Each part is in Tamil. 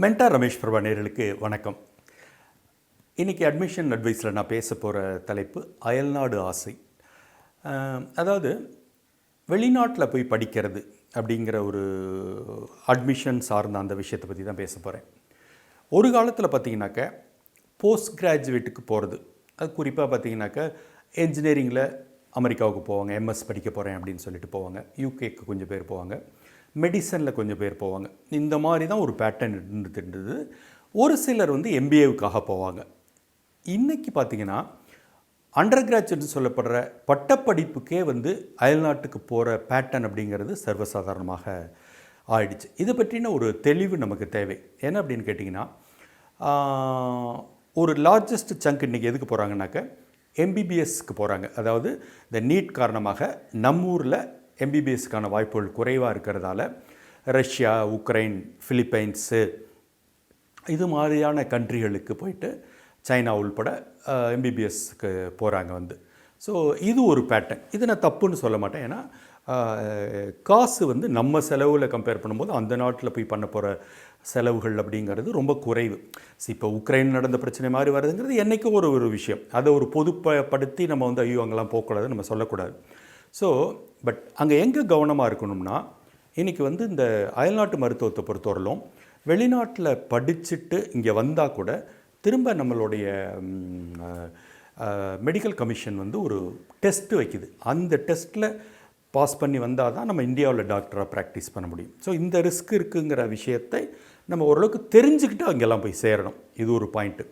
மென்டார் ரமேஷ் பிரபா நேயர்களுக்கு வணக்கம். இன்றைக்கி அட்மிஷன் அட்வைஸில் நான் பேச போகிற தலைப்பு அயல்நாடு ஆசை. அதாவது வெளிநாட்டில் போய் படிக்கிறது அப்படிங்கிற ஒரு அட்மிஷன் சார்ந்த அந்த விஷயத்தை பற்றி தான் பேச போகிறேன். ஒரு காலத்தில் பார்த்திங்கனாக்க போஸ்ட் கிராஜுவேட்டுக்கு போகிறது, அது குறிப்பாக பார்த்திங்கனாக்கா என்ஜினியரிங்கில் அமெரிக்காவுக்கு போவாங்க, எம்எஸ் படிக்க போகிறேன் அப்படின்னு சொல்லிட்டு போவாங்க, யூகேக்கு கொஞ்சம் பேர் போவாங்க, மெடிசனில் கொஞ்சம் பேர் போவாங்க. இந்த மாதிரி தான் ஒரு பேட்டர்ன் இருந்துட்டு. ஒரு சிலர் எம்பிஏவுக்காக போவாங்க. இன்றைக்கி பார்த்திங்கன்னா அண்டர் கிராஜுவேட்னு சொல்லப்படுற பட்டப்படிப்புக்கே அயல்நாட்டுக்கு போகிற பேட்டர்ன் அப்படிங்கிறது சர்வசாதாரணமாக ஆயிடுச்சு. இதை பற்றின ஒரு தெளிவு நமக்கு தேவை. என்ன அப்படின்னு கேட்டிங்கன்னா, ஒரு லார்ஜஸ்ட் சங்க் இன்றைக்கி எதுக்கு போகிறாங்கனாக்க எம்பிபிஎஸ்க்கு போகிறாங்க. அதாவது இந்த நீட் காரணமாக நம்ம ஊரில் எம்பிபிஎஸ்க்கான வாய்ப்புகள் குறைவாக இருக்கிறதால ரஷ்யா, உக்ரைன், பிலிப்பைன்ஸு இது மாதிரியான கண்ட்ரிகளுக்கு போயிட்டு சைனா உள்பட எம்பிபிஎஸ்க்கு போகிறாங்க. ஸோ இது ஒரு பேட்டர்ன். இது நான் தப்புன்னு சொல்ல மாட்டேன். ஏன்னா காசு நம்ம செலவில் கம்பேர் பண்ணும்போது அந்த நாட்டில் போய் பண்ண போகிற செலவுகள் அப்படிங்கிறது ரொம்ப குறைவு. இப்போ உக்ரைன் நடந்த பிரச்சனை மாதிரி வருதுங்கிறது என்றைக்கும் ஒரு விஷயம். அதை ஒரு பொதுப்படுத்தி நம்ம ஐயோ அங்கெல்லாம் போகக்கூடாது நம்ம சொல்லக்கூடாது. ஸோ பட் அங்கே எங்கே கவனமாக இருக்கணும்னா, இன்றைக்கி இந்த அயல்நாட்டு மருத்துவத்தை பொறுத்தவரையிலும் வெளிநாட்டில் படிச்சுட்டு இங்கே வந்தால் கூட திரும்ப நம்மளுடைய மெடிக்கல் கமிஷன் ஒரு டெஸ்ட்டு வைக்குது. அந்த டெஸ்ட்டில் பாஸ் பண்ணி வந்தால் தான் நம்ம இந்தியாவில் டாக்டராக ப்ராக்டிஸ் பண்ண முடியும். ஸோ இந்த ரிஸ்க் இருக்குங்கிற விஷயத்தை நம்ம ஓரளவுக்கு தெரிஞ்சுக்கிட்டு அங்கெல்லாம் போய் சேரணும். இது ஒரு பாயிண்ட்டு.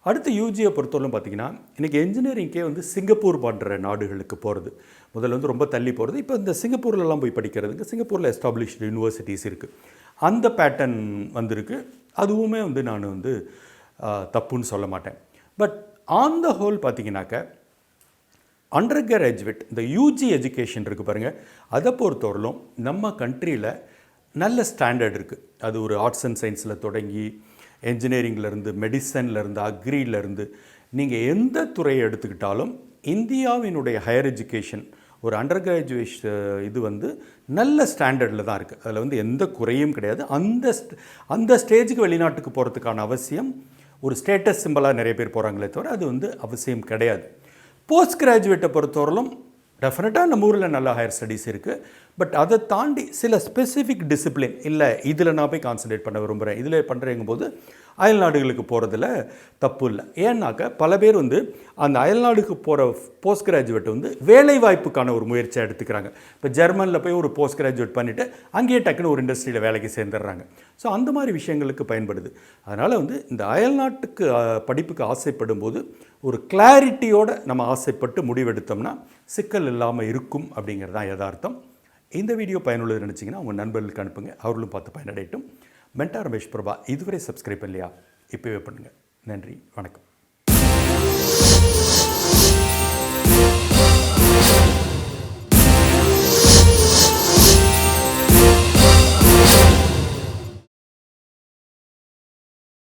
அடுத்து யூஜியை பொறுத்தவரைக்கும் பார்த்திங்கன்னா, இன்றைக்கி என்ஜினியரிங்கே சிங்கப்பூர் போன்ற நாடுகளுக்கு போகிறது. முதல்ல ரொம்ப தள்ளி போகிறது. இப்போ இந்த சிங்கப்பூர்லலாம் போய் படிக்கிறதுக்கு சிங்கப்பூரில் எஸ்டாப்ளிஷ்டு யூனிவர்சிட்டிஸ் இருக்குது. அந்த பேட்டர்ன் வந்திருக்கு. அதுவுமே நான் தப்புன்னு சொல்ல மாட்டேன். பட் ஆன் த ஹோல் பார்த்திங்கனாக்க அண்டர் கிராஜுவேட் இந்த யூஜி எஜுகேஷன் இருக்குது பாருங்கள், அதை பொறுத்தவரையிலும் நம்ம கண்ட்ரியில் நல்ல ஸ்டாண்டர்ட் இருக்குது. அது ஒரு ஆர்ட்ஸ் அண்ட் சயின்ஸில் தொடங்கி என்ஜினியரிங்லேருந்து, மெடிசன்லேருந்து, அக்ரியிலேருந்து நீங்கள் எந்த துறையை எடுத்துக்கிட்டாலும் இந்தியாவினுடைய ஹையர் எஜுகேஷன் ஒரு அண்டர் கிராஜுவேஷன் இது நல்ல ஸ்டாண்டர்டில் தான் இருக்குது. அதில் எந்த குறையும் கிடையாது. அந்த ஸ்டேஜுக்கு வெளிநாட்டுக்கு போகிறதுக்கான அவசியம் ஒரு ஸ்டேட்டஸ் சிம்பிளாக நிறைய பேர் போகிறாங்களே தவிர அது அவசியம் கிடையாது. போஸ்ட் கிராஜுவேட்டை பொறுத்தவரையிலும் டெஃபினட்டாக நம்ம ஊரில் நல்ல ஹையர் ஸ்டடீஸ் இருக்குது. பட் அதை தாண்டி சில ஸ்பெசிஃபிக் டிசிப்ளின் இல்லை, இதில் நான் போய் கான்சன்ட்ரேட் பண்ண விரும்புகிறேன், இதில் பண்ணுறேங்கும் போது அயல் நாடுகளுக்கு போகிறதுல தப்பு இல்லை. ஏன்னாக்க பல பேர் அந்த அயல்நாடுக்கு போகிற போஸ்ட் கிராஜுவேட் வேலை வாய்ப்புக்கான ஒரு முயற்சியாக எடுத்துக்கிறாங்க. இப்போ ஜெர்மனில் போய் ஒரு போஸ்ட் கிராஜுவேட் பண்ணிவிட்டு அங்கேயே டக்குன்னு ஒரு இண்டஸ்ட்ரியில் வேலைக்கு சேர்ந்துடுறாங்க. ஸோ அந்த மாதிரி விஷயங்களுக்கு பயன்படுது. அதனால் இந்த அயல்நாட்டுக்கு படிப்புக்கு ஆசைப்படும் போது ஒரு கிளாரிட்டியோடு நம்ம ஆசைப்பட்டு முடிவெடுத்தோம்னா சிக்கல் இல்லாமல் இருக்கும் அப்படிங்கிறது தான் யதார்த்தம். இந்த வீடியோ பயனுள்ளது நினச்சிங்கன்னா உங்கள் நண்பர்களுக்கு அனுப்புங்க, அவர்களும் பார்த்து பயனடையட்டும். மென்டார் ரமேஷ் பிரபா இதுவரை சப்ஸ்கிரைப் பண்ணலையா? இப்போவே பண்ணுங்கள். நன்றி, வணக்கம்.